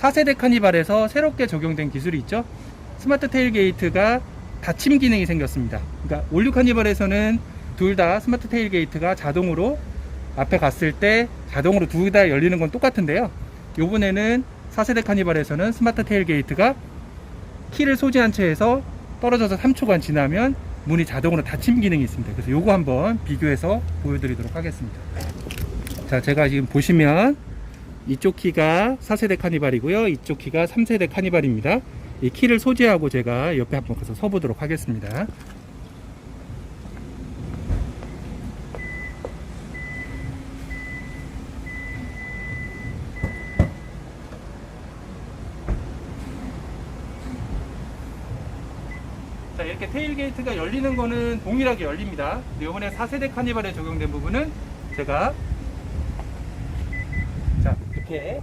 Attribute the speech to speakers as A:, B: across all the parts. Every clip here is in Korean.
A: 4세대 카니발에서 새롭게 적용된 기술이 있죠. 스마트 테일게이트가 닫힘 기능이 생겼습니다. 그러니까 올류 카니발에서는 둘 다 스마트 테일게이트가 자동으로 앞에 갔을 때 자동으로 둘 다 열리는 건 똑같은데요. 요번에는 4세대 카니발에서는 스마트 테일게이트가 키를 소지한 채에서 떨어져서 3초간 지나면 문이 자동으로 닫힘 기능이 있습니다. 그래서 요거 한번 비교해서 보여드리도록 하겠습니다. 자, 제가 지금 보시면 이쪽 키가 4세대 카니발이고요. 이쪽 키가 3세대 카니발입니다. 이 키를 소지하고 제가 옆에 한번 가서 서보도록 하겠습니다. 자, 이렇게 테일게이트가 열리는 거는 동일하게 열립니다. 이번에 4세대 카니발에 적용된 부분은 제가 자, 이렇게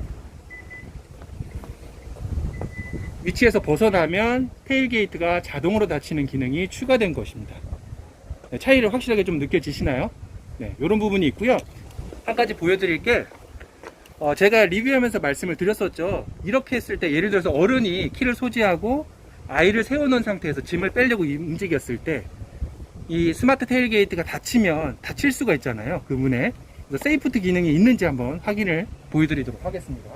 A: 위치에서 벗어나면 테일게이트가 자동으로 닫히는 기능이 추가된 것입니다. 네, 차이를 확실하게 좀 느껴지시나요? 네, 이런 부분이 있고요. 한 가지 보여드릴 게 제가 리뷰하면서 말씀을 드렸었죠. 이렇게 했을 때 예를 들어서 어른이 키를 소지하고 아이를 세워놓은 상태에서 짐을 빼려고 움직였을 때 이 스마트 테일게이트가 닫히면 닫힐 수가 있잖아요. 그 문에. 그래서 세이프티 기능이 있는지 한번 확인을 보여드리도록 하겠습니다.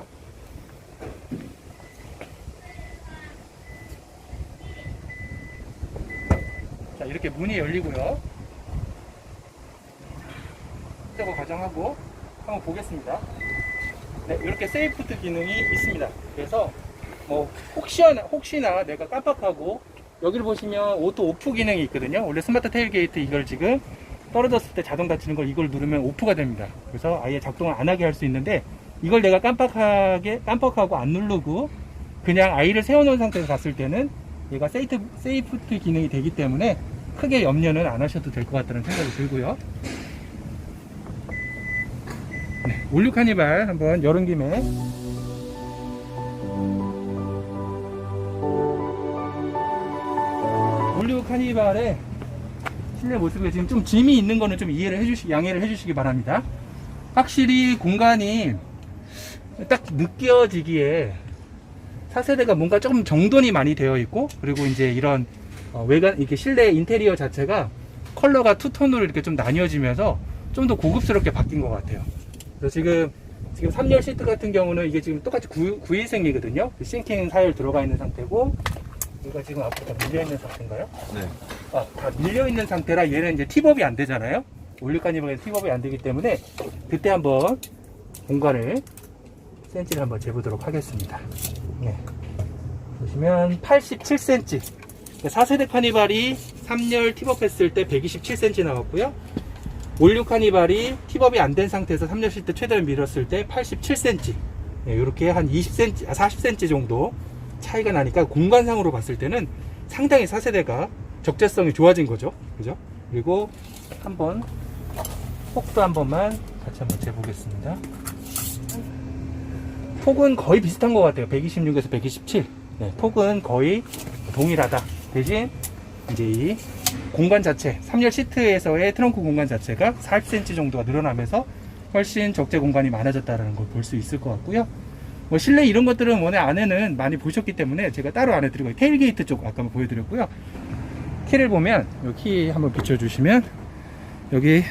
A: 자, 이렇게 문이 열리고요. 저거 가정하고 한번 보겠습니다. 네, 이렇게 세이프티 기능이 있습니다. 그래서 뭐 혹시나 내가 깜빡하고 여기를 보시면 오토 오프 기능이 있거든요. 원래 스마트 테일게이트 이걸 지금 떨어졌을 때 자동 닫히는 걸 이걸 누르면 오프가 됩니다. 그래서 아예 작동을 안 하게 할 수 있는데 이걸 내가 깜빡하고 안 누르고 그냥 아이를 세워놓은 상태에서 갔을 때는 얘가 세이프티 기능이 되기 때문에 크게 염려는 안 하셔도 될 것 같다는 생각이 들고요. 네, 올류 카니발 한번 열은 김에 올류 카니발의 실내 모습에 지금 좀 짐이 있는 거는 좀 양해를 해주시기 바랍니다. 확실히 공간이 딱 느껴지기에 4세대가 뭔가 조금 정돈이 많이 되어 있고, 그리고 이제 이런 외관, 이렇게 실내 인테리어 자체가 컬러가 투톤으로 이렇게 좀 나뉘어지면서 좀 더 고급스럽게 바뀐 것 같아요. 그래서 지금 3열 시트 같은 경우는 이게 지금 똑같이 9인승이거든요. 싱킹 사열 들어가 있는 상태고, 이거 지금 앞으로 다 밀려있는 상태인가요? 네. 다 밀려있는 상태라 얘는 이제 팁업이 안 되잖아요. 올류 카니발에서 팁업이 안 되기 때문에 그때 한번 공간을 센치를 한번 재보도록 하겠습니다. 네. 보시면 87cm. 4세대 카니발이 3열 팁업 했을 때 127cm 나왔고요. 올류 카니발이 팁업이 안 된 상태에서 3열 시트 최대를 밀었을 때 87cm. 네, 이렇게 한 20cm, 40cm 정도 차이가 나니까 공간상으로 봤을 때는 상당히 4세대가 적재성이 좋아진 거죠. 그죠? 그리고 한번 폭도 한 번만 같이 한번 재보겠습니다. 폭은 거의 비슷한 것 같아요. 126에서 127. 네, 폭은 거의 동일하다. 대신 이제 이 공간 자체, 3열 시트에서의 트렁크 공간 자체가 40cm 정도가 늘어나면서 훨씬 적재 공간이 많아졌다는 걸 볼 수 있을 것 같고요. 뭐 실내 이런 것들은 원래 안에는 많이 보셨기 때문에 제가 따로 안 해드리고, 테일게이트 쪽 아까 보여드렸고요. 키를 보면 여기 키 한번 비춰주시면 여기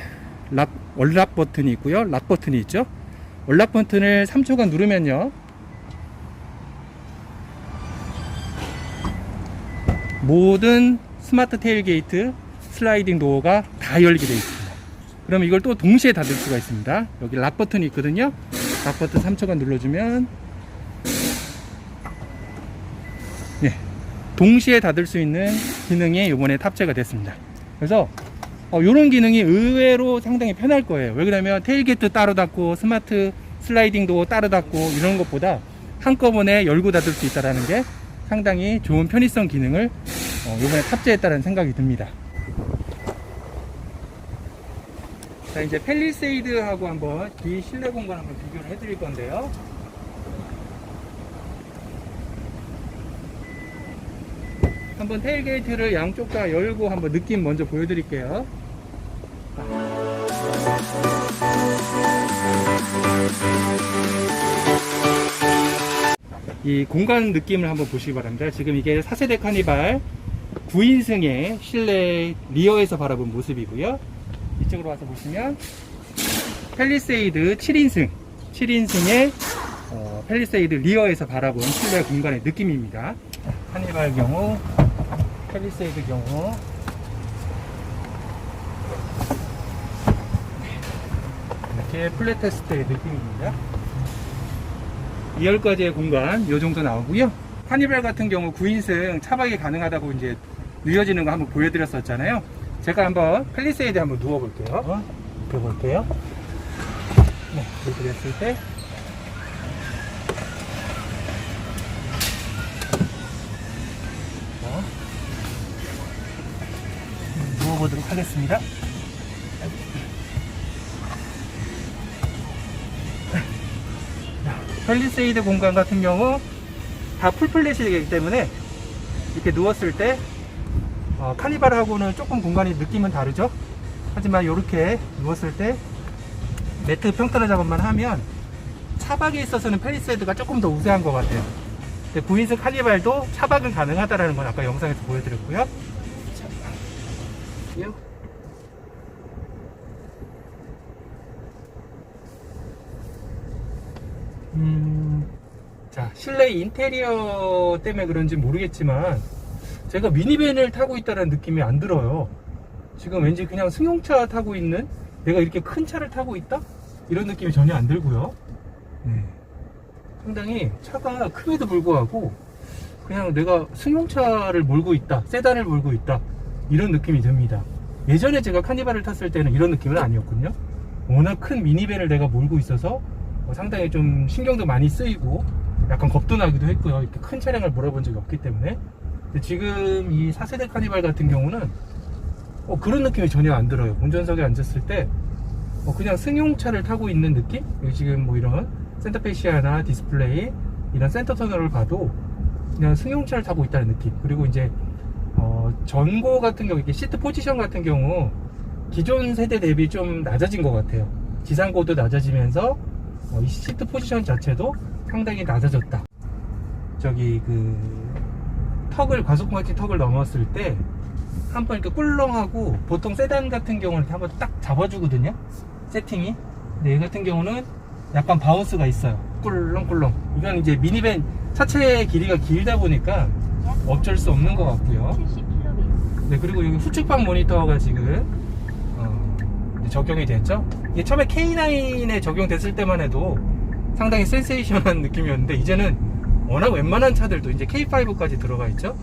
A: 월락 버튼이 있고요, 락 버튼이 있죠. 월락 버튼을 3초간 누르면요, 모든 스마트 테일게이트 슬라이딩 도어가 다 열리게 되어 있습니다. 그럼 이걸 또 동시에 닫을 수가 있습니다. 여기 락 버튼이 있거든요. 락 버튼 3초간 눌러주면 네, 동시에 닫을 수 있는 기능이 이번에 탑재가 됐습니다. 그래서 이런 기능이 의외로 상당히 편할 거예요. 왜 그러냐면 테일게이트 따로 닫고 스마트 슬라이딩 도어 따로 닫고 이런 것보다 한꺼번에 열고 닫을 수 있다는 게 상당히 좋은 편의성 기능을 이번에 탑재했다는 생각이 듭니다. 자, 이제 팰리세이드하고 한번 이 실내 공간 한번 비교를 해드릴 건데요. 한번 테일게이트를 양쪽 다 열고 한번 느낌 먼저 보여드릴게요. 이 공간 느낌을 한번 보시기 바랍니다. 지금 이게 4세대 카니발 9인승의 실내 리어에서 바라본 모습이고요. 이쪽으로 와서 보시면 팰리세이드 7인승의 팰리세이드 리어에서 바라본 실내 공간의 느낌입니다. 카니발 경우, 팰리세이드 경우 이렇게 플랫 테스트의 느낌입니다. 2열까지의 공간 이 정도 나오고요. 카니발 같은 경우 9인승 차박이 가능하다고 이제 누워지는 거 한번 보여드렸었잖아요. 제가 한번 팰리세이드에 한번 누워볼게요. 누워볼게요. 네, 이렇게 됐을 때 누워보도록 하겠습니다. 팰리세이드 공간 같은 경우 다 풀플랫이기 때문에 이렇게 누웠을 때 카니발하고는 조금 공간이 느낌은 다르죠. 하지만 이렇게 누웠을 때 매트 평탄화 작업만 하면 차박에 있어서는 팰리세이드가 조금 더 우세한 것 같아요. 9인승 카니발도 차박은 가능하다는 건 아까 영상에서 보여드렸고요. 자, 실내 인테리어 때문에 그런지 모르겠지만 제가 미니밴을 타고 있다는 느낌이 안 들어요. 지금 왠지 그냥 승용차 타고 있는, 내가 이렇게 큰 차를 타고 있다? 이런 느낌이 전혀 안 들고요. 상당히 차가 큼에도 불구하고 그냥 내가 승용차를 몰고 있다, 세단을 몰고 있다, 이런 느낌이 듭니다. 예전에 제가 카니발을 탔을 때는 이런 느낌은 아니었거든요. 워낙 큰 미니밴을 내가 몰고 있어서 상당히 좀 신경도 많이 쓰이고 약간 겁도 나기도 했고요. 이렇게 큰 차량을 몰아본 적이 없기 때문에. 근데 지금 이 4세대 카니발 같은 경우는 그런 느낌이 전혀 안 들어요. 운전석에 앉았을 때 그냥 승용차를 타고 있는 느낌? 여기 지금 뭐 이런 센터페시아나 디스플레이, 이런 센터 터널을 봐도 그냥 승용차를 타고 있다는 느낌. 그리고 이제 전고 같은 경우, 이렇게 시트 포지션 같은 경우 기존 세대 대비 좀 낮아진 것 같아요. 지상고도 낮아지면서 이 시트 포지션 자체도 상당히 낮아졌다. 저기 과속방지 턱을 넘었을 때 한번 이렇게 꿀렁하고, 보통 세단 같은 경우는 한번 딱 잡아주거든요, 세팅이. 근데 얘 같은 경우는 약간 바운스가 있어요. 꿀렁꿀렁. 이건 이제 미니밴 차체 길이가 길다 보니까 어쩔 수 없는 것 같고요. 네, 그리고 여기 후측방 모니터가 지금 적용이 됐죠. 이게 처음에 K9에 적용됐을 때만 해도 상당히 센세이션한 느낌이었는데, 이제는 워낙 웬만한 차들도 이제 K5까지 들어가 있죠.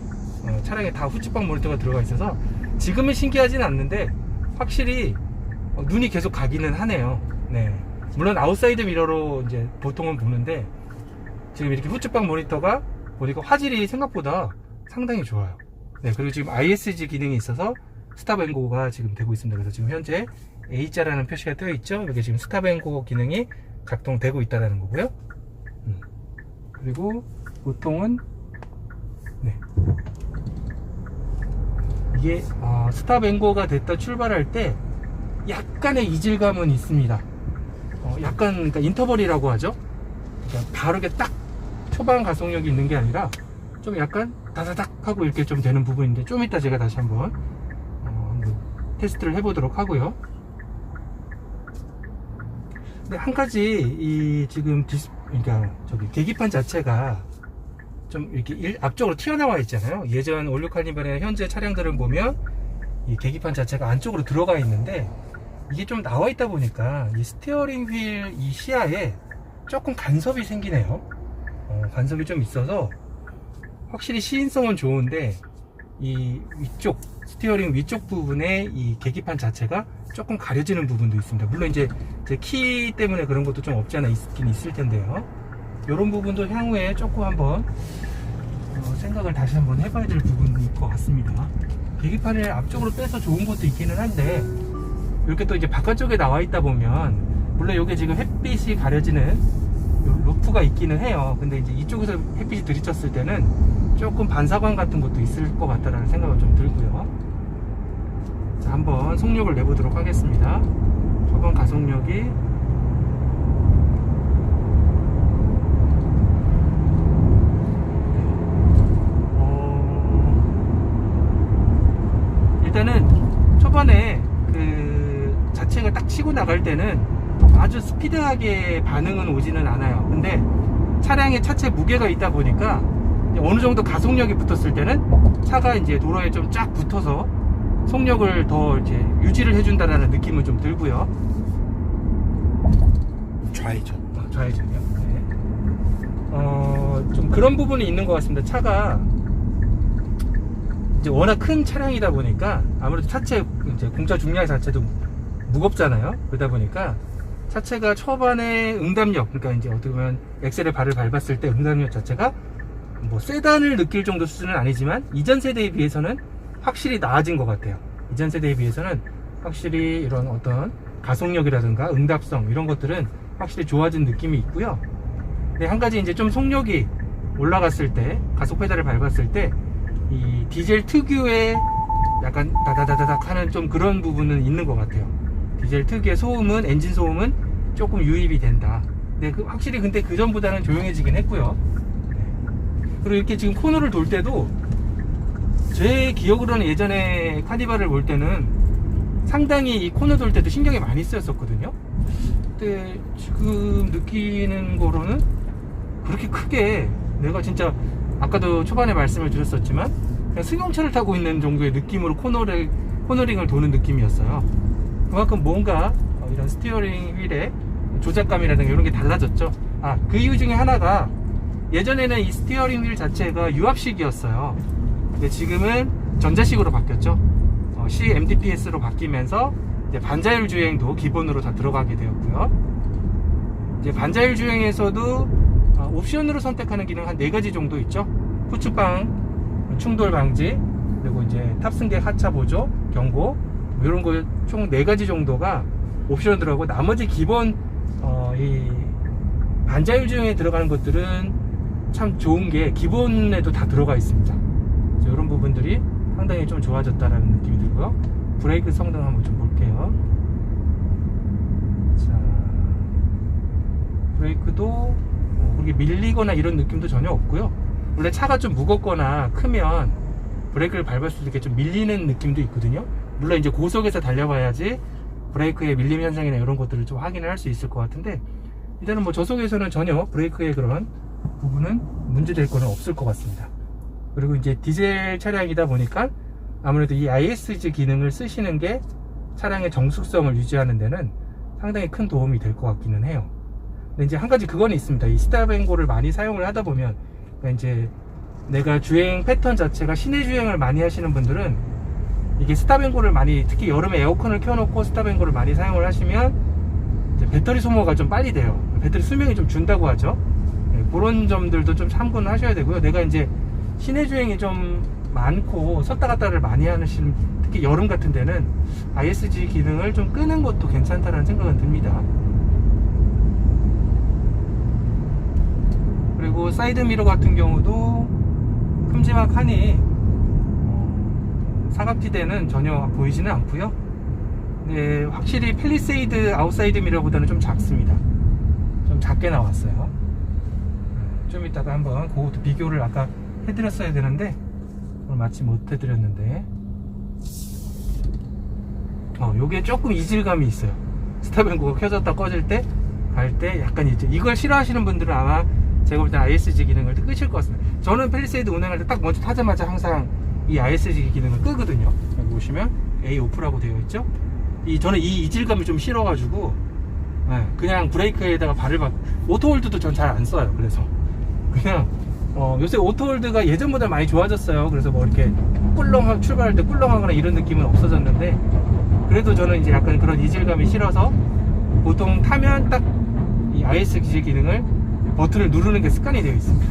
A: 차량에 다 후측방 모니터가 들어가 있어서 지금은 신기하진 않는데 확실히 눈이 계속 가기는 하네요. 네. 물론 아웃사이드 미러로 이제 보통은 보는데, 지금 이렇게 후측방 모니터가 보니까 화질이 생각보다 상당히 좋아요. 네, 그리고 지금 ISG 기능이 있어서 스탑 앤 고가 지금 되고 있습니다. 그래서 지금 현재 A자라는 표시가 뜨여 있죠. 이렇게 지금 스탑 앤 고 기능이 작동되고 있다는 거고요. 그리고 보통은 이게 스탑 앤 고가 됐다 출발할 때 약간의 이질감은 있습니다. 약간, 그러니까 인터벌이라고 하죠. 그러니까 바로 이렇게 딱 초반 가속력이 있는 게 아니라 좀 약간 다다닥 하고 이렇게 좀 되는 부분인데, 좀 이따 제가 다시 한번 테스트를 해보도록 하고요. 근데 한 가지, 이 지금 그러니까 저기 계기판 자체가 좀 이렇게 앞쪽으로 튀어나와 있잖아요. 예전 올류 카니발의 현재 차량들을 보면 이 계기판 자체가 안쪽으로 들어가 있는데, 이게 좀 나와 있다 보니까 이 스티어링 휠 이 시야에 조금 간섭이 생기네요. 간섭이 좀 있어서 확실히 시인성은 좋은데, 이 위쪽 스티어링 위쪽 부분에 이 계기판 자체가 조금 가려지는 부분도 있습니다. 물론 이제 제 키 때문에 그런 것도 좀 없지 않아 있긴 있을 텐데요. 이런 부분도 향후에 조금 한번 생각을 다시 한번 해봐야 될 부분일 것 같습니다. 계기판을 앞쪽으로 빼서 좋은 것도 있기는 한데, 이렇게 또 이제 바깥쪽에 나와 있다 보면, 물론 이게 지금 햇빛이 가려지는 루프가 있기는 해요. 근데 이제 이쪽에서 햇빛이 들이쳤을 때는 조금 반사광 같은 것도 있을 것 같다라는 생각은 좀 들고요. 자, 한번 속력을 내보도록 하겠습니다. 초반 가속력이 때는 아주 스피드하게 반응은 오지는 않아요. 근데 차량의 차체 무게가 있다 보니까 어느 정도 가속력이 붙었을 때는 차가 이제 도로에 좀 쫙 붙어서 속력을 더 이제 유지를 해준다라는 느낌은 좀 들고요.
B: 좌회전.
A: 좌회전이요? 네. 좀 그런 부분이 있는 것 같습니다. 차가 이제 워낙 큰 차량이다 보니까 아무래도 차체 이제 공차 중량 자체도 무겁잖아요. 그러다 보니까 차체가 초반에 응답력, 그러니까 이제 어떻게 보면 엑셀에 발을 밟았을 때 응답력 자체가 뭐 세단을 느낄 정도 수준은 아니지만 이전 세대에 비해서는 확실히 나아진 것 같아요. 이전 세대에 비해서는 확실히 이런 어떤 가속력이라든가 응답성 이런 것들은 확실히 좋아진 느낌이 있고요. 근데 한 가지 이제 좀 속력이 올라갔을 때, 가속 페달을 밟았을 때 이 디젤 특유의 약간 다다다다닥 하는 좀 그런 부분은 있는 것 같아요. 디젤 특유의 소음은, 엔진 소음은 조금 유입이 된다. 근데 확실히 근데 그 전보다는 조용해지긴 했고요. 그리고 이렇게 지금 코너를 돌 때도 제 기억으로는 예전에 카니발을 볼 때는 상당히 이 코너 돌 때도 신경이 많이 쓰였었거든요. 근데 지금 느끼는 거로는 그렇게 크게 내가 진짜 아까도 초반에 말씀을 드렸었지만 그냥 승용차를 타고 있는 정도의 느낌으로 코너링을 도는 느낌이었어요. 그만큼 뭔가 이런 스티어링 휠의 조작감이라든가 이런 게 달라졌죠. 그 이유 중에 하나가 예전에는 이 스티어링 휠 자체가 유압식이었어요. 근데 지금은 전자식으로 바뀌었죠. CMDPS로 바뀌면서 이제 반자율 주행도 기본으로 다 들어가게 되었고요. 이제 반자율 주행에서도 옵션으로 선택하는 기능 한 4가지 정도 있죠. 후추방, 충돌 방지, 그리고 이제 탑승객 하차 보조, 경고, 이런 거 총 4가지 정도가 옵션으로 들어가고 나머지 기본 이 반자율 주행에 들어가는 것들은 참 좋은 게 기본에도 다 들어가 있습니다. 이런 부분들이 상당히 좀 좋아졌다라는 느낌이 들고요. 브레이크 성능 한번 좀 볼게요. 자, 브레이크도 그렇게 밀리거나 이런 느낌도 전혀 없고요. 원래 차가 좀 무겁거나 크면 브레이크를 밟았을 때 이렇게 좀 밀리는 느낌도 있거든요. 물론 이제 고속에서 달려봐야지 브레이크의 밀림 현상이나 이런 것들을 좀 확인을 할 수 있을 것 같은데 일단은 뭐 저속에서는 전혀 브레이크의 그런 부분은 문제될 거는 없을 것 같습니다. 그리고 이제 디젤 차량이다 보니까 아무래도 이 ISG 기능을 쓰시는 게 차량의 정숙성을 유지하는 데는 상당히 큰 도움이 될 것 같기는 해요. 근데 이제 한 가지 그거는 있습니다. 이 스탑앤고를 많이 사용을 하다 보면 그러니까 이제 내가 주행 패턴 자체가 시내 주행을 많이 하시는 분들은 이게 스탑앤고를 많이, 특히 여름에 에어컨을 켜놓고 스탑앤고를 많이 사용을 하시면 이제 배터리 소모가 좀 빨리 돼요. 배터리 수명이 좀 준다고 하죠. 네, 그런 점들도 좀 참고는 하셔야 되고요. 내가 이제 시내 주행이 좀 많고 섰다 갔다를 많이 하시는, 특히 여름 같은 데는 ISG 기능을 좀 끄는 것도 괜찮다는 생각은 듭니다. 그리고 사이드미러 같은 경우도 큼지막하니 사각지대는 전혀 보이지는 않고요. 네, 확실히 팰리세이드 아웃사이드 미러보다는 좀 작습니다. 좀 작게 나왔어요. 좀 이따가 한번 그것도 비교를 아까 해드렸어야 되는데 오늘 마치 못 해드렸는데 요게 조금 이질감이 있어요. 스탑앤고가 켜졌다 꺼질 때 갈 때 약간 이걸 싫어하시는 분들은 아마 제가 볼 때 ISG 기능을 끄실 것 같습니다. 저는 팰리세이드 운행할 때 딱 먼저 타자마자 항상 이 ISG 기능을 끄거든요. 여기 보시면 A 오프라고 되어 있죠. 저는 이 이질감이 좀 싫어가지고 그냥 브레이크에다가 발을 오토홀드도 전 잘 안 써요. 그래서 그냥 요새 오토홀드가 예전보다 많이 좋아졌어요. 그래서 뭐 이렇게 출발할 때 꿀렁하거나 이런 느낌은 없어졌는데 그래도 저는 이제 약간 그런 이질감이 싫어서 보통 타면 딱 이 ISG 기능을 버튼을 누르는 게 습관이 되어 있습니다.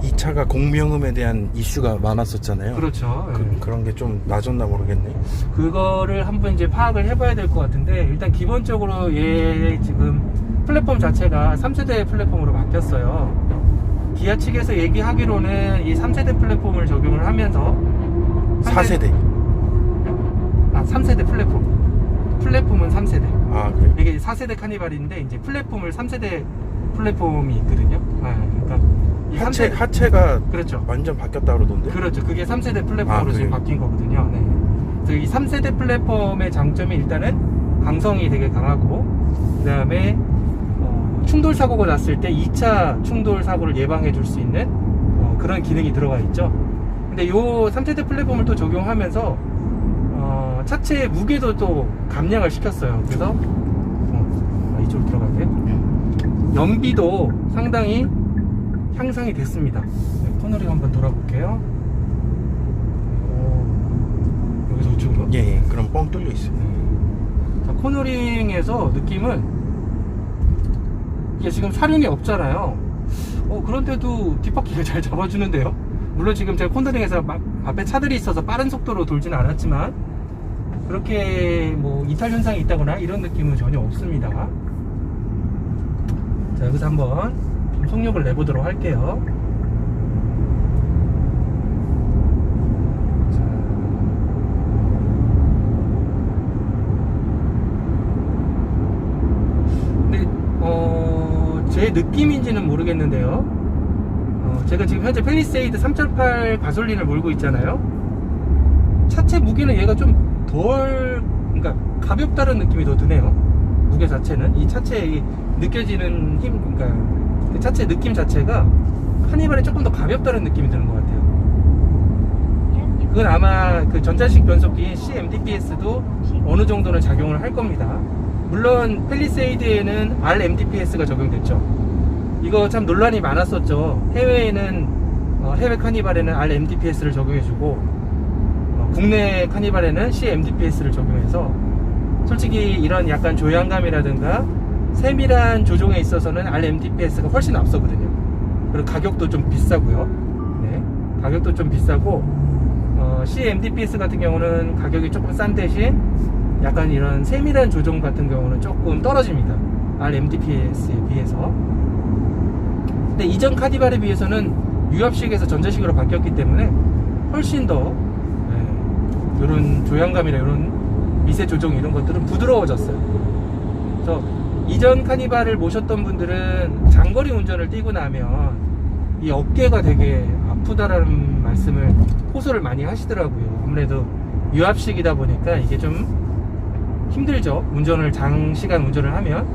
B: 이 차가 공명음에 대한 이슈가 많았었잖아요.
A: 그렇죠.
B: 그런 게 좀 나아졌나 모르겠네.
A: 그거를 한번 이제 파악을 해봐야 될 것 같은데 일단 기본적으로 얘 지금 플랫폼 자체가 3세대 플랫폼으로 바뀌었어요. 기아 측에서 얘기하기로는 이 3세대 플랫폼을 적용을 하면서
B: 4세대.
A: 3세대 플랫폼은 3세대.
B: 그래요?
A: 이게 4세대 카니발인데 이제 플랫폼을 3세대 플랫폼이 있거든요. 그러니까 이
B: 하체가
A: 그렇죠.
B: 완전 바뀌었다 그러던데.
A: 그렇죠. 그게 3세대 플랫폼으로 지금 바뀐 거거든요. 네. 그래서 이 3세대 플랫폼의 장점이 일단은 강성이 되게 강하고, 그 다음에 충돌 사고가 났을 때 2차 충돌 사고를 예방해 줄 수 있는 그런 기능이 들어가 있죠. 근데 요 3세대 플랫폼을 또 적용하면서 차체의 무게도 또 감량을 시켰어요. 그래서 이쪽으로 들어갈게요. 연비도 상당히 향상이 됐습니다. 네, 코너링 한번 돌아볼게요. 여기서 우측으로.
B: 예, 그럼 뻥 뚫려 있어요.
A: 자, 코너링에서 느낌은 이게 지금 사륜이 없잖아요. 그런데도 뒷바퀴가 잘 잡아주는데요. 물론 지금 제가 코너링에서 앞에 차들이 있어서 빠른 속도로 돌지는 않았지만 그렇게 뭐 이탈 현상이 있다거나 이런 느낌은 전혀 없습니다. 자, 여기서 한번 좀 속력을 내보도록 할게요. 제 느낌인지는 모르겠는데요. 제가 지금 현재 팰리세이드 3.8 가솔린을 몰고 있잖아요. 차체 무게는 얘가 좀 그러니까 가볍다는 느낌이 더 드네요. 무게 자체는 이 차체에 느껴지는 힘, 그러니까 그 차체 느낌 자체가 카니발에 조금 더 가볍다는 느낌이 드는 것 같아요. 그건 아마 그 전자식 변속기인 CMDPS도 어느 정도는 작용을 할 겁니다. 물론 팰리세이드에는 RMDPS가 적용됐죠. 이거 참 논란이 많았었죠. 해외에는 해외 카니발에는 RMDPS를 적용해주고 국내 카니발에는 CMDPS를 적용해서 솔직히 이런 약간 조향감이라든가 세밀한 조종에 있어서는 RMDPS가 훨씬 앞서거든요. 그리고 가격도 좀 비싸고요. 네, 가격도 좀 비싸고 CMDPS 같은 경우는 가격이 조금 싼 대신 약간 이런 세밀한 조종 같은 경우는 조금 떨어집니다. RMDPS에 비해서. 근데 이전 카니발에 비해서는 유압식에서 전자식으로 바뀌었기 때문에 훨씬 더 이런 조향감이나 이런 미세 조종 이런 것들은 부드러워졌어요. 그래서 이전 카니발을 모셨던 분들은 장거리 운전을 뛰고 나면 이 어깨가 되게 아프다라는 말씀을 호소를 많이 하시더라고요. 아무래도 유압식이다 보니까 이게 좀 힘들죠. 운전을 장시간 운전을 하면.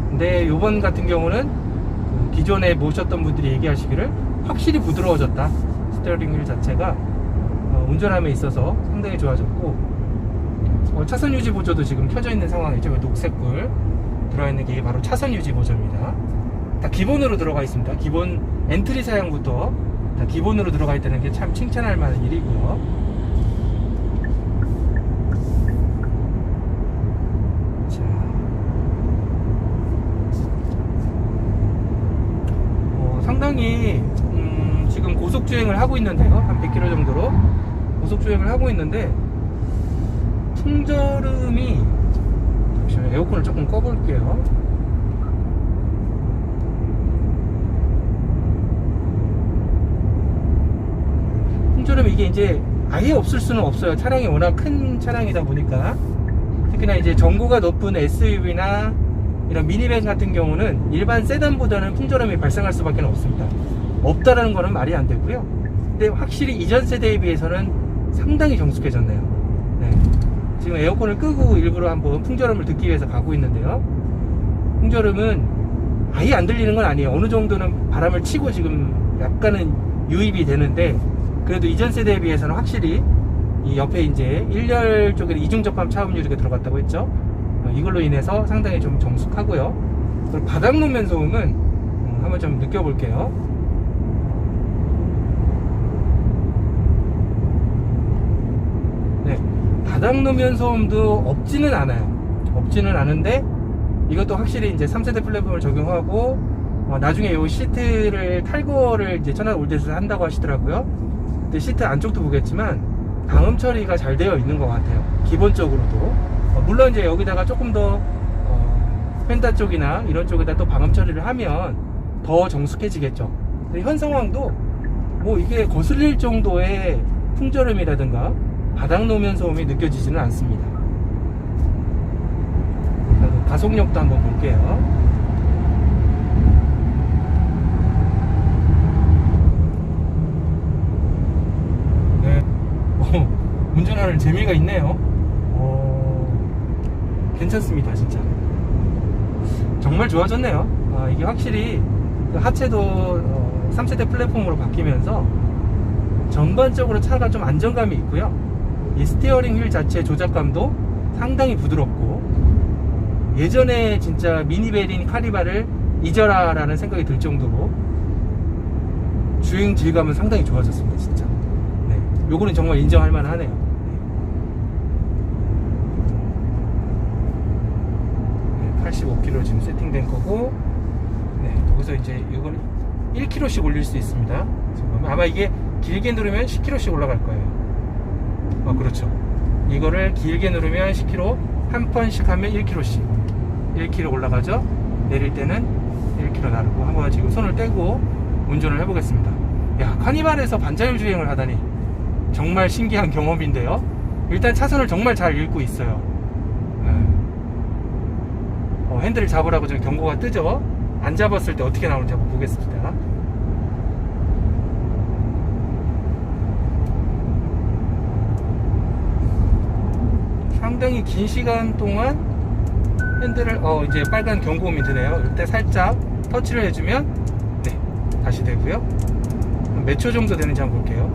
A: 근데 요번 같은 경우는 기존에 모셨던 분들이 얘기하시기를 확실히 부드러워졌다. 스티어링 휠 자체가 운전함에 있어서 상당히 좋아졌고 차선 유지 보조도 지금 켜져 있는 상황이죠. 녹색불 들어가 있는 게 바로 차선 유지 보조입니다. 다 기본으로 들어가 있습니다. 기본 엔트리 사양부터 다 기본으로 들어가 있다는 게 참 칭찬할 만한 일이고요. 상당히 지금 고속주행을 하고 있는데요. 한 100km 정도로 고속주행을 하고 있는데 풍절음이, 잠시만요, 에어컨을 조금 꺼볼게요. 풍절음이 이게 이제 아예 없을 수는 없어요. 차량이 워낙 큰 차량이다 보니까. 특히나 이제 전고가 높은 SUV나 이런 미니밴 같은 경우는 일반 세단보다는 풍절음이 발생할 수밖에 없습니다. 없다라는 거는 말이 안 되고요. 근데 확실히 이전 세대에 비해서는 상당히 정숙해졌네요. 네. 지금 에어컨을 끄고 일부러 한번 풍절음을 듣기 위해서 가고 있는데요. 풍절음은 아예 안 들리는 건 아니에요. 어느 정도는 바람을 치고 지금 약간은 유입이 되는데, 그래도 이전 세대에 비해서는 확실히 이 옆에 이제 1열 쪽에 이중접합 차음 유리가 들어갔다고 했죠. 이걸로 인해서 상당히 좀 정숙하고요. 그리고 바닥 노면 소음은 한번 좀 느껴볼게요. 네, 바닥 노면 소음도 없지는 않아요. 없지는 않은데 이것도 확실히 이제 3세대 플랫폼을 적용하고 나중에 이 시트를 탈거를 이제 천안 올드에서 한다고 하시더라고요. 근데 시트 안쪽도 보겠지만 방음 처리가 잘 되어 있는 것 같아요. 기본적으로도. 물론 이제 여기다가 조금 더 펜다 쪽이나 이런 쪽에다 또 방음 처리를 하면 더 정숙해지겠죠. 근데 현 상황도 뭐 이게 거슬릴 정도의 풍절음이라든가 바닥 노면 소음이 느껴지지는 않습니다. 가속력도 한번 볼게요. 운전하는 재미가 있네요. 괜찮습니다, 진짜. 정말 좋아졌네요. 이게 확실히 그 하체도 3세대 플랫폼으로 바뀌면서 전반적으로 차가 좀 안정감이 있고요. 이 스티어링 휠 자체 조작감도 상당히 부드럽고, 예전에 진짜 미니베린 카니발을 잊어라 라는 생각이 들 정도로 주행 질감은 상당히 좋아졌습니다, 진짜. 네, 요거는 정말 인정할 만하네요. 네, 85km 지금 세팅된 거고, 네, 여기서 이제 이건 1km씩 올릴 수 있습니다. 지금 아마 이게 길게 누르면 10km씩 올라갈 거예요. 그렇죠. 이거를 길게 누르면 10km, 한 번씩 하면 1km씩 1km 올라가죠. 내릴 때는 1km 나르고. 한번 지금 손을 떼고 운전을 해보겠습니다. 야, 카니발에서 반자율 주행을 하다니 정말 신기한 경험인데요. 일단 차선을 정말 잘 읽고 있어요. 핸들을 잡으라고 좀 경고가 뜨죠. 안 잡았을 때 어떻게 나오는지 한번 보겠습니다. 상당히 긴 시간 동안 핸들을 이제 빨간 경고음이 드네요. 이때 살짝 터치를 해주면 네, 다시 되고요. 몇 초 정도 되는지 한번 볼게요.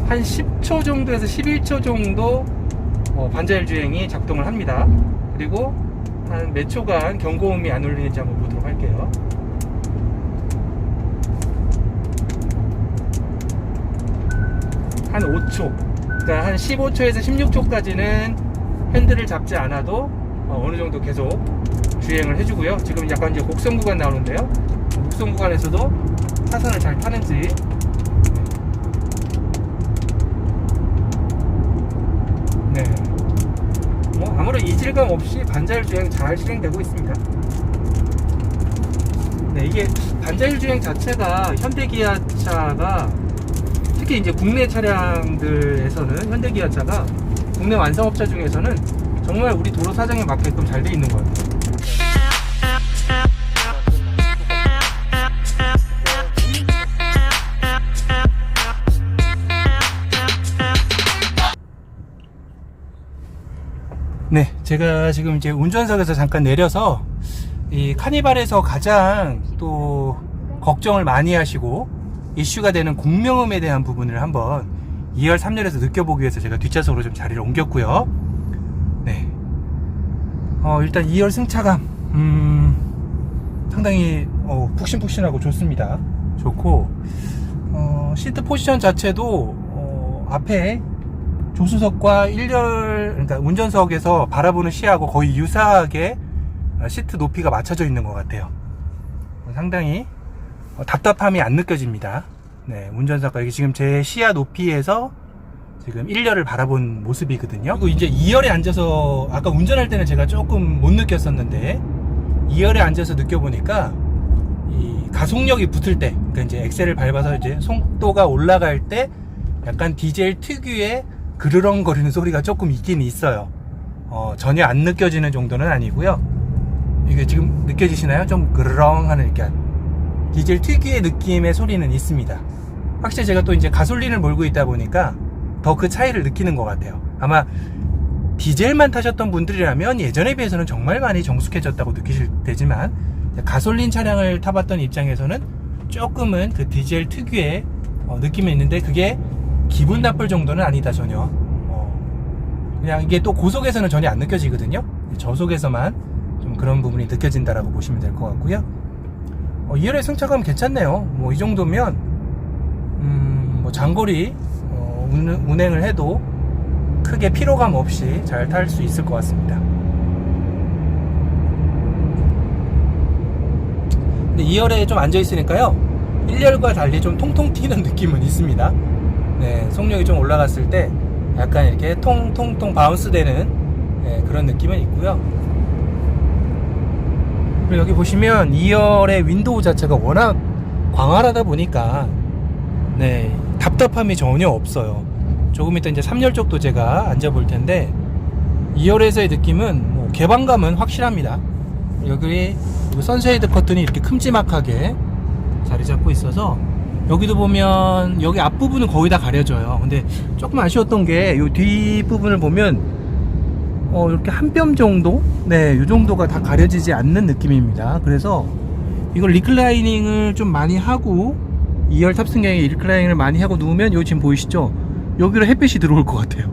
A: 한 10초 정도에서 11초 정도 반자율 주행이 작동을 합니다. 그리고 한 몇 초간 경고음이 안 울리는지 한번 보도록 할게요. 한 5초, 그러니까 한 15초에서 16초까지는 핸들을 잡지 않아도 어느 정도 계속 주행을 해주고요. 지금 약간 이제 곡선 구간 나오는데요. 곡선 구간에서도 차선을 잘 타는지. 네. 아무런 이질감 없이 반자율 주행 잘 실행되고 있습니다. 네, 이게 반자율 주행 자체가 현대기아차가 특히 이제 국내 차량들에서는 현대기아차가 국내 완성업체 중에서는 정말 우리 도로 사정에 맞게끔 잘 돼 있는 것 같아요. 네, 제가 지금 이제 운전석에서 잠깐 내려서 이 카니발에서 가장 또 걱정을 많이 하시고 이슈가 되는 공명음에 대한 부분을 한번 2열 3열에서 느껴보기 위해서 제가 뒷좌석으로 좀 자리를 옮겼고요. 네. 일단 2열 승차감 상당히 푹신푹신하고 좋습니다. 좋고 시트 포지션 자체도 앞에 조수석과 1열, 그러니까 운전석에서 바라보는 시야하고 거의 유사하게 시트 높이가 맞춰져 있는 것 같아요. 상당히 답답함이 안 느껴집니다. 네, 운전석과 이게 지금 제 시야 높이에서 지금 1열을 바라본 모습이거든요. 그리고 이제 2열에 앉아서 아까 운전할 때는 제가 조금 못 느꼈었는데 2열에 앉아서 느껴보니까 이 가속력이 붙을 때, 그러니까 이제 엑셀을 밟아서 이제 속도가 올라갈 때 약간 디젤 특유의 그르렁거리는 소리가 조금 있긴 있어요. 전혀 안 느껴지는 정도는 아니고요. 이게 지금 느껴지시나요? 좀 그르렁 하는 이렇게 디젤 특유의 느낌의 소리는 있습니다. 확실히 제가 또 이제 가솔린을 몰고 있다 보니까 더 그 차이를 느끼는 것 같아요. 아마 디젤만 타셨던 분들이라면 예전에 비해서는 정말 많이 정숙해졌다고 느끼실 테지만 가솔린 차량을 타봤던 입장에서는 조금은 그 디젤 특유의 느낌이 있는데 그게 기분 나쁠 정도는 아니다 전혀. 그냥 이게 또 고속에서는 전혀 안 느껴지거든요. 저속에서만 좀 그런 부분이 느껴진다라고 보시면 될 것 같고요. 2열의 승차감 괜찮네요. 뭐 이 정도면 뭐 장거리 운행을 해도 크게 피로감 없이 잘 탈 수 있을 것 같습니다. 근데 2열에 좀 앉아 있으니까요 1열과 달리 좀 통통 튀는 느낌은 있습니다. 네, 속력이 좀 올라갔을 때 약간 이렇게 통통통 바운스 되는 그런 느낌은 있고요. 그리고 여기 보시면 2열의 윈도우 자체가 워낙 광활하다 보니까 네, 답답함이 전혀 없어요. 조금 이따 이제 3열 쪽도 제가 앉아볼 텐데 2열에서의 느낌은 뭐 개방감은 확실합니다. 여기 그리고 선쉐이드 커튼이 이렇게 큼지막하게 자리 잡고 있어서 여기도 보면 여기 앞부분은 거의 다 가려져요. 근데 조금 아쉬웠던 게 이 뒷부분을 보면 이렇게 한 뼘 정도? 네, 이 정도가 다 가려지지 않는 느낌입니다. 그래서 이걸 리클라이닝을 좀 많이 하고 2열 탑승경에 리클라이닝을 많이 하고 누우면 요 지금 보이시죠? 여기로 햇빛이 들어올 것 같아요.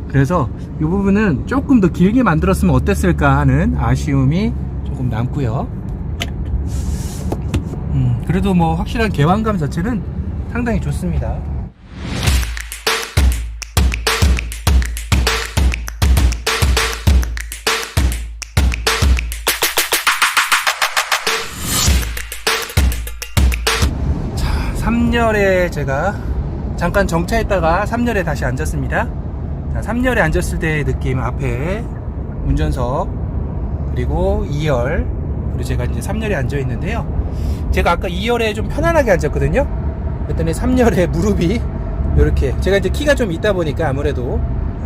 A: 그래서 이 부분은 조금 더 길게 만들었으면 어땠을까 하는 아쉬움이 조금 남고요. 그래도 뭐 확실한 개방감 자체는 상당히 좋습니다. 자, 3열에 제가 잠깐 정차했다가 3열에 다시 앉았습니다. 자, 3열에 앉았을 때의 느낌, 앞에 운전석 그리고 2열, 그리고 제가 이제 3열에 앉아 있는데요. 제가 아까 2열에 좀 편안하게 앉았거든요. 그랬더니 3열에 무릎이 이렇게, 제가 이제 키가 좀 있다 보니까 아무래도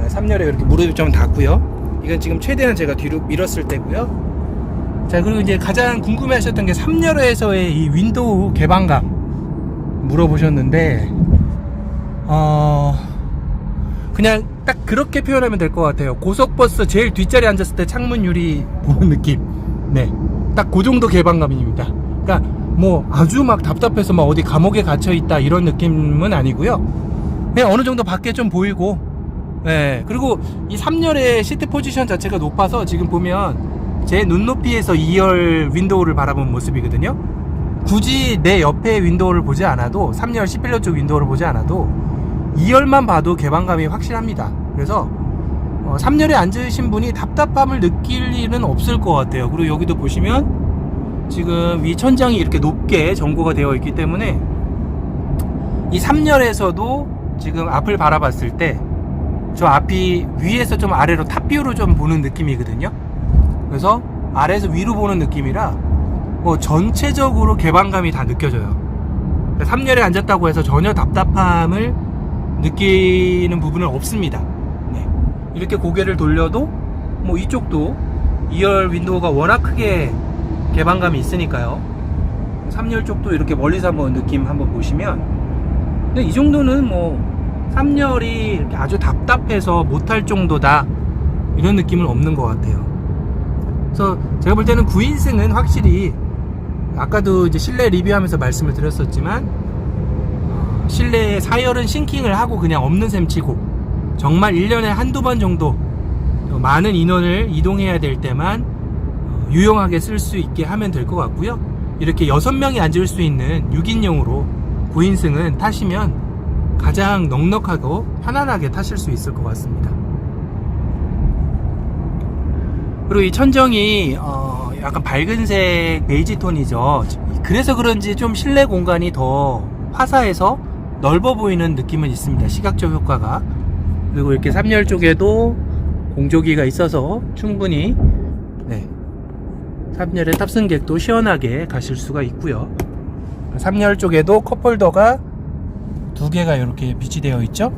A: 3열에 이렇게 무릎이 좀 닿고요. 이건 지금 최대한 제가 뒤로 밀었을 때고요. 자, 그리고 이제 가장 궁금해 하셨던 게 3열에서의 이 윈도우 개방감 물어보셨는데, 그냥 딱 그렇게 표현하면 될 것 같아요. 고속버스 제일 뒷자리에 앉았을 때 창문 유리 보는 느낌. 네, 딱 그 정도 개방감입니다. 그러니까 뭐 아주 막 답답해서 막 어디 감옥에 갇혀 있다 이런 느낌은 아니고요. 그냥 어느 정도 밖에 좀 보이고, 네. 그리고 이 3열의 시트 포지션 자체가 높아서 지금 보면 제 눈높이에서 2열 윈도우를 바라본 모습이거든요. 굳이 내 옆에 윈도우를 보지 않아도, 3열 11열 쪽 윈도우를 보지 않아도 2열만 봐도 개방감이 확실합니다. 그래서 3열에 앉으신 분이 답답함을 느낄 일은 없을 것 같아요. 그리고 여기도 보시면 지금 위 천장이 이렇게 높게 전고가 되어 있기 때문에 이 3열에서도 지금 앞을 바라봤을 때 저 앞이 위에서 좀 아래로 탑뷰로 좀 보는 느낌이거든요. 그래서 아래에서 위로 보는 느낌이라 뭐 전체적으로 개방감이 다 느껴져요. 3열에 앉았다고 해서 전혀 답답함을 느끼는 부분은 없습니다. 네. 이렇게 고개를 돌려도 뭐 이쪽도 2열 윈도우가 워낙 크게 개방감이 있으니까요. 3열 쪽도 이렇게 멀리서 한번 느낌 한번 보시면, 근데 이 정도는 뭐 3열이 이렇게 아주 답답해서 못할 정도다 이런 느낌은 없는 것 같아요. 그래서 제가 볼 때는 9인승은 확실히, 아까도 이제 실내 리뷰하면서 말씀을 드렸었지만, 실내에 4열은 싱킹을 하고 그냥 없는 셈 치고 정말 1년에 한두 번 정도 많은 인원을 이동해야 될 때만 유용하게 쓸 수 있게 하면 될 것 같고요. 이렇게 6명이 앉을 수 있는 6인용으로 9인승은 타시면 가장 넉넉하고 편안하게 타실 수 있을 것 같습니다. 그리고 이 천정이 약간 밝은색 베이지 톤이죠. 그래서 그런지 좀 실내 공간이 더 화사해서 넓어 보이는 느낌은 있습니다. 시각적 효과가. 그리고 이렇게 3열 쪽에도 공조기가 있어서 충분히, 네, 3열의 탑승객도 시원하게 가실 수가 있고요. 3열 쪽에도 컵홀더가 2개가 이렇게 비치되어 있죠.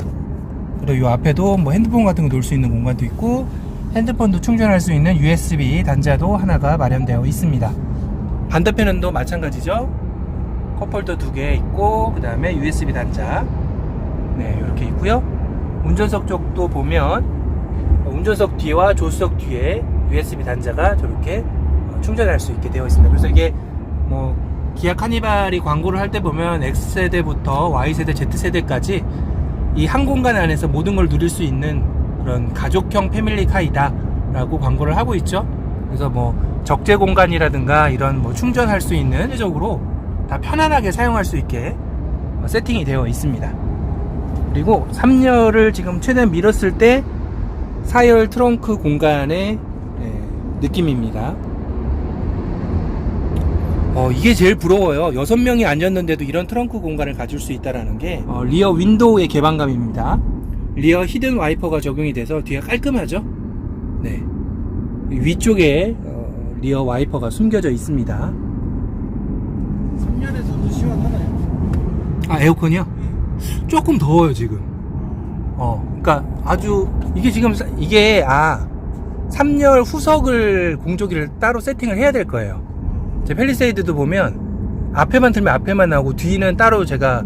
A: 그리고 이 앞에도 뭐 핸드폰 같은 거 놓을 수 있는 공간도 있고, 핸드폰도 충전할 수 있는 USB 단자도 하나가 마련되어 있습니다. 반대편은도 마찬가지죠. 컵홀더 2개 있고, 그 다음에 USB 단자, 네, 이렇게 있고요. 운전석 쪽도 보면 운전석 뒤와 조수석 뒤에 USB 단자가 저렇게 충전할 수 있게 되어 있습니다. 그래서 이게 뭐 기아 카니발이 광고를 할 때 보면 X세대부터 Y세대, Z세대까지 이 한 공간 안에서 모든 걸 누릴 수 있는 그런 가족형 패밀리카이다 라고 광고를 하고 있죠. 그래서 뭐 적재 공간이라든가 이런 뭐 충전할 수 있는, 전체적으로 다 편안하게 사용할 수 있게 세팅이 되어 있습니다. 그리고 3열을 지금 최대한 밀었을 때 4열 트렁크 공간의 느낌입니다. 이게 제일 부러워요. 6명이 앉았는데도 이런 트렁크 공간을 가질 수 있다는 게 리어 윈도우의 개방감입니다. 리어 히든 와이퍼가 적용이 돼서 뒤가 깔끔하죠. 네, 위쪽에 리어 와이퍼가 숨겨져 있습니다.
B: 3열에서도 시원하나요?
A: 아, 에어컨이요? 조금 더워요 지금. 그러니까 아주 이게 지금 이게 3열 후석을 공조기를 따로 세팅을 해야 될 거예요. 제 팰리세이드도 보면 앞에만 틀면 앞에만 나오고 뒤는 따로 제가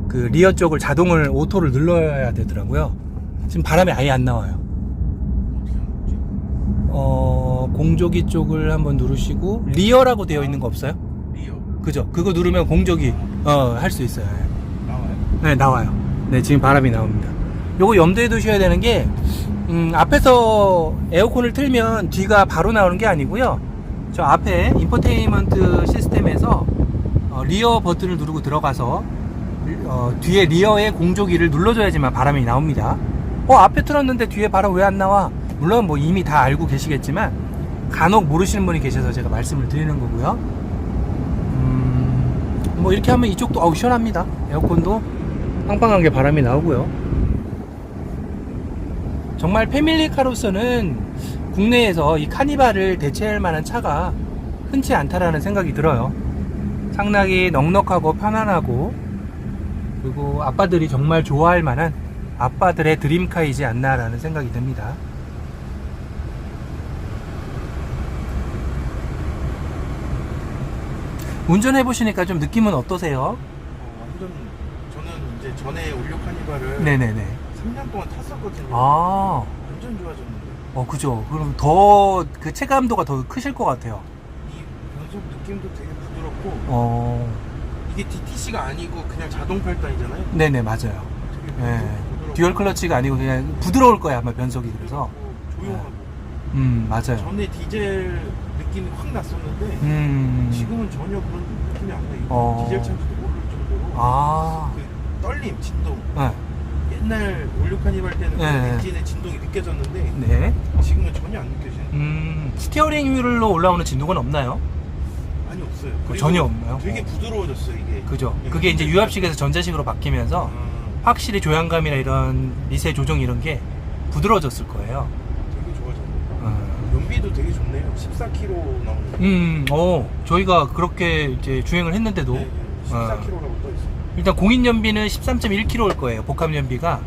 A: 그 리어 쪽을 자동을 오토를 눌러야 되더라고요. 지금 바람이 아예 안 나와요.
B: 어떻게 하는 거지?
A: 공조기 쪽을 한번 누르시고 리어라고 되어 있는 거 없어요?
B: 리어
A: 그죠? 그거 누르면 공조기 할 수 있어요.
B: 나와요?
A: 네, 나와요. 네, 지금 바람이 나옵니다. 요거 염두에 두셔야 되는 게 앞에서 에어컨을 틀면 뒤가 바로 나오는 게 아니고요. 저 앞에 인포테인먼트 시스템에서 리어 버튼을 누르고 들어가서 뒤에 리어의 공조기를 눌러줘야지만 바람이 나옵니다. 앞에 틀었는데 뒤에 바람 왜 안 나와? 물론 뭐 이미 다 알고 계시겠지만 간혹 모르시는 분이 계셔서 제가 말씀을 드리는 거고요. 뭐 이렇게 하면 이쪽도 시원합니다. 에어컨도 빵빵하게 바람이 나오고요. 정말 패밀리카로서는 국내에서 이 카니발을 대체할 만한 차가 흔치 않다라는 생각이 들어요. 상당히 넉넉하고 편안하고, 그리고 아빠들이 정말 좋아할 만한 아빠들의 드림카이지 않나라는 생각이 듭니다. 운전해 보시니까 좀 느낌은 어떠세요?
B: 완전 저는 이제 전에 올려 카니발을
A: 네네네.
B: 3년 동안 탔었거든요.
A: 아,
B: 완전 좋아졌는데
A: 그죠. 그럼 더 그 체감도가 더 크실 것 같아요.
B: 이 변속 느낌도 되게 부드럽고 이게 DTC가 아니고 그냥 자동 팔단이잖아요.
A: 네네, 맞아요.
B: 되게
A: 예.
B: 부드럽고
A: 듀얼 클러치가 아니고 그냥 부드러울 거야, 아마 변속이. 그래서.
B: 조용하고
A: 맞아요.
B: 전에 디젤 느낌이 확 났었는데 지금은 전혀 그런 느낌이 안 나요. 디젤 차인지도 모를 정도로 그 떨림, 진동
A: 네.
B: 옛날 올류 카니발 때는 그
A: 네.
B: 엔진의 진동이 느껴졌는데
A: 네.
B: 지금은 전혀 안 느껴지는
A: 스티어링 휠로 올라오는 진동은 없나요?
B: 많이 없어요. 그리고
A: 전혀 없나요?
B: 되게 부드러워졌어요 이게.
A: 그죠.
B: 네.
A: 그게 이제 유압식에서 전자식으로 바뀌면서 확실히 조향감이나 이런 미세 조정 이런 게 부드러워졌을 거예요.
B: 되게 좋아졌네요. 연비도 되게 좋네요. 14km 나오는.
A: 저희가 그렇게 이제 주행을 했는데도
B: 네, 14km라고 떠 있어요.
A: 일단 공인 연비는 13.1km일 거예요. 복합 연비가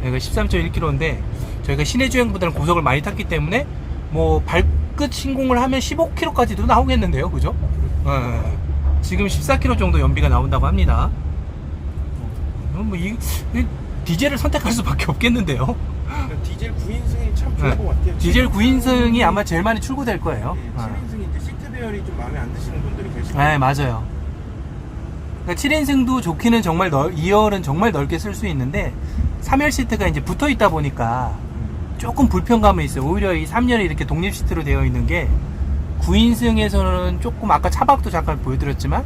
A: 13.1km인데 저희가 시내 주행보다는 고속을 많이 탔기 때문에 뭐 발끝 신공을 하면 15km까지도 나오겠는데요, 그죠? 지금 14km 정도 연비가 나온다고 합니다. 디젤을 선택할 수밖에 없겠는데요.
B: 그러니까 디젤 9인승이 참 좋은 것 같아요.
A: 디젤 9인승이 아마 제일 많이 출고될 거예요.
B: 네, 7인승이 이제 시트 배열이 좀 마음에 안 드시는 분들이 계시고.
A: 네, 맞아요. 그러니까 7인승도 좋기는 정말 2열은 정말 넓게 쓸 수 있는데 3열 시트가 이제 붙어 있다 보니까 조금 불편감이 있어요. 오히려 이 3열이 이렇게 독립 시트로 되어 있는 게 9인승에서는 조금, 아까 차박도 잠깐 보여드렸지만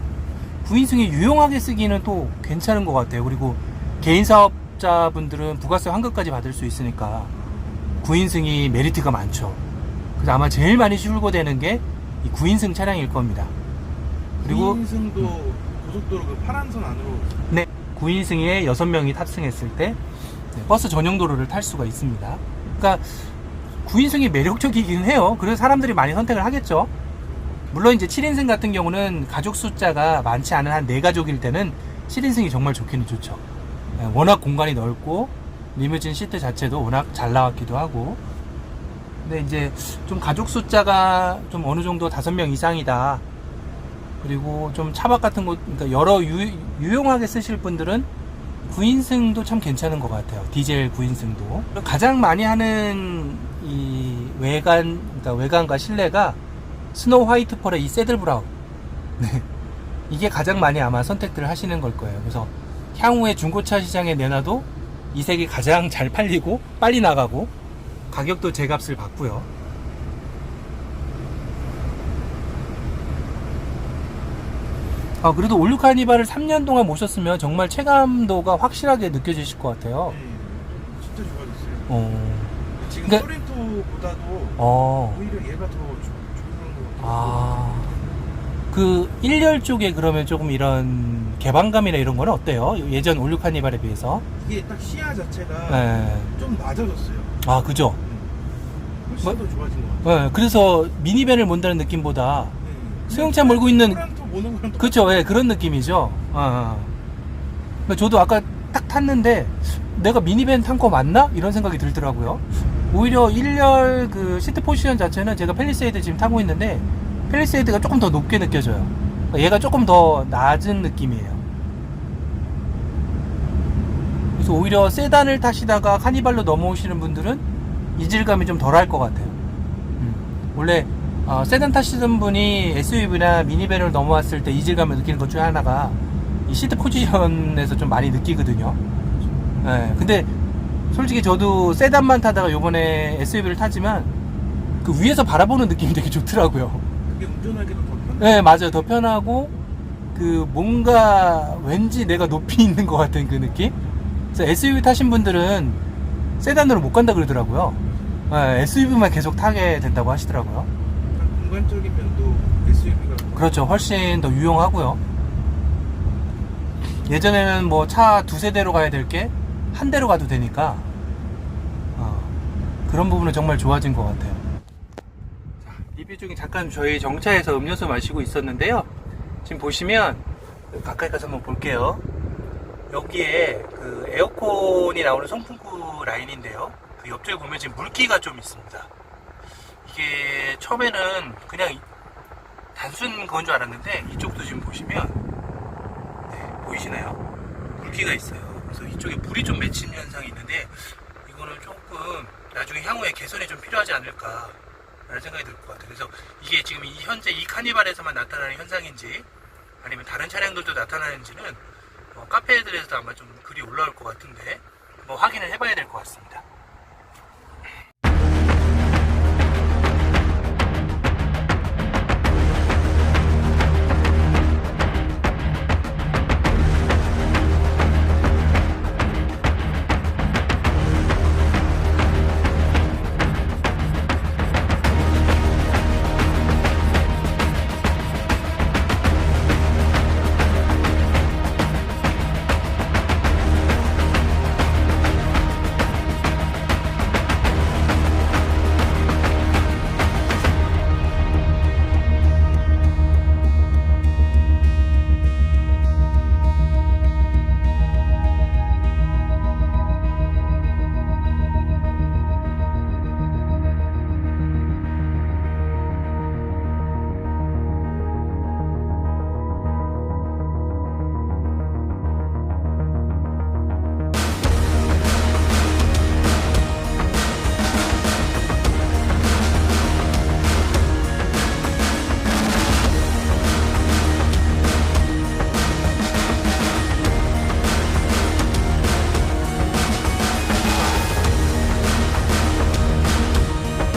A: 9인승이 유용하게 쓰기는 또 괜찮은 것 같아요. 그리고 개인 사업자분들은 부가세 환급까지 받을 수 있으니까 9인승이 메리트가 많죠. 그래서 아마 제일 많이 출고되는 게 이 9인승 차량일 겁니다. 그리고
B: 9인승도 고속도로 그 파란선 안으로.
A: 네, 9인승에 6명이 탑승했을 때 버스 전용 도로를 탈 수가 있습니다. 그러니까 9인승이 매력적이긴 해요. 그래서 사람들이 많이 선택을 하겠죠. 물론 이제 7인승 같은 경우는 가족 숫자가 많지 않은 한 4가족일 때는 7인승이 정말 좋기는 좋죠. 워낙 공간이 넓고 리무진 시트 자체도 워낙 잘 나왔기도 하고. 근데 이제 좀 가족 숫자가 좀 어느 정도 5명 이상이다, 그리고 좀 차박 같은 곳, 그러니까 여러 유용하게 쓰실 분들은 9인승도 참 괜찮은 것 같아요. 디젤 9인승도. 가장 많이 하는 이 그러니까 외관과 실내가 스노우 화이트 펄의 이 새들 브라운. 네. 이게 가장 많이 아마 선택들을 하시는 걸 거예요. 그래서 향후에 중고차 시장에 내놔도 이 색이 가장 잘 팔리고 빨리 나가고 가격도 제 값을 받고요. 그래도 올류 카니발을 3년 동안 모셨으면 정말 체감도가 확실하게 느껴지실 것 같아요.
B: 네, 진짜 좋아졌어요. 지금
A: 그러니까-
B: 소렌토보다도 오히려 얘가 더 좋은 것 같아요.
A: 그 1열 쪽에 그러면 조금 이런 개방감이나 이런 거는 어때요? 예전 올류 카니발에 비해서?
B: 이게 딱 시야 자체가
A: 네.
B: 좀 낮아졌어요.
A: 그죠?
B: 훨씬
A: 뭐-
B: 더 좋아진 것 같아요.
A: 그래서 미니밴을 mon다는 느낌보다
B: 네.
A: 수영차 몰고 있는,
B: 소렌토 모는 거랑
A: 그쵸, 그런 느낌이죠. 그러니까 저도 아까 딱 탔는데 내가 미니밴 탄 거 맞나? 이런 생각이 들더라고요. 오히려 1열 그 시트 포지션 자체는 제가 팰리세이드 지금 타고 있는데 팰리세이드가 조금 더 높게 느껴져요. 얘가 조금 더 낮은 느낌이에요. 그래서 오히려 세단을 타시다가 카니발로 넘어오시는 분들은 이질감이 좀 덜할 것 같아요. 원래 세단 타시던 분이 SUV나 미니밴으로 넘어왔을 때 이질감을 느끼는 것 중에 하나가 이 시트 포지션에서 좀 많이 느끼거든요. 네, 근데 솔직히 저도 세단만 타다가 요번에 SUV를 타지만 그 위에서 바라보는 느낌이 되게 좋더라고요.
B: 그게 운전하기도 더 편해.
A: 네, 맞아요. 더 편하고 그 뭔가 왠지 내가 높이 있는 것 같은 그 느낌? 그래서 SUV 타신 분들은 세단으로 못 간다 그러더라고요. 네, SUV만 계속 타게 된다고 하시더라고요.
B: 공간적인 면도 SUV가
A: 그렇죠. 훨씬 더 유용하고요. 예전에는 뭐 차 두세 대로 가야 될 게 한 대로 가도 되니까 그런 부분은 정말 좋아진 것 같아요. 자, 리뷰 중에 잠깐 저희 정차에서 음료수 마시고 있었는데요. 지금 보시면 가까이 가서 한번 볼게요. 여기에 그 에어컨이 나오는 송풍구 라인인데요. 그 옆쪽에 보면 지금 물기가 좀 있습니다. 이게 처음에는 그냥 단순 그건 줄 알았는데 이쪽도 지금 보시면 보이시나요? 물기가 있어요. 그래서 이쪽에 물이 좀 맺힌 현상이 있는데 이거는 조금 나중에 향후에 개선이 좀 필요하지 않을까 라는 생각이 들 것 같아요. 그래서 이게 지금 현재 이 카니발에서만 나타나는 현상인지 아니면 다른 차량들도 나타나는지는 카페들에서도 아마 좀 글이 올라올 것 같은데 확인을 해봐야 될 것 같습니다.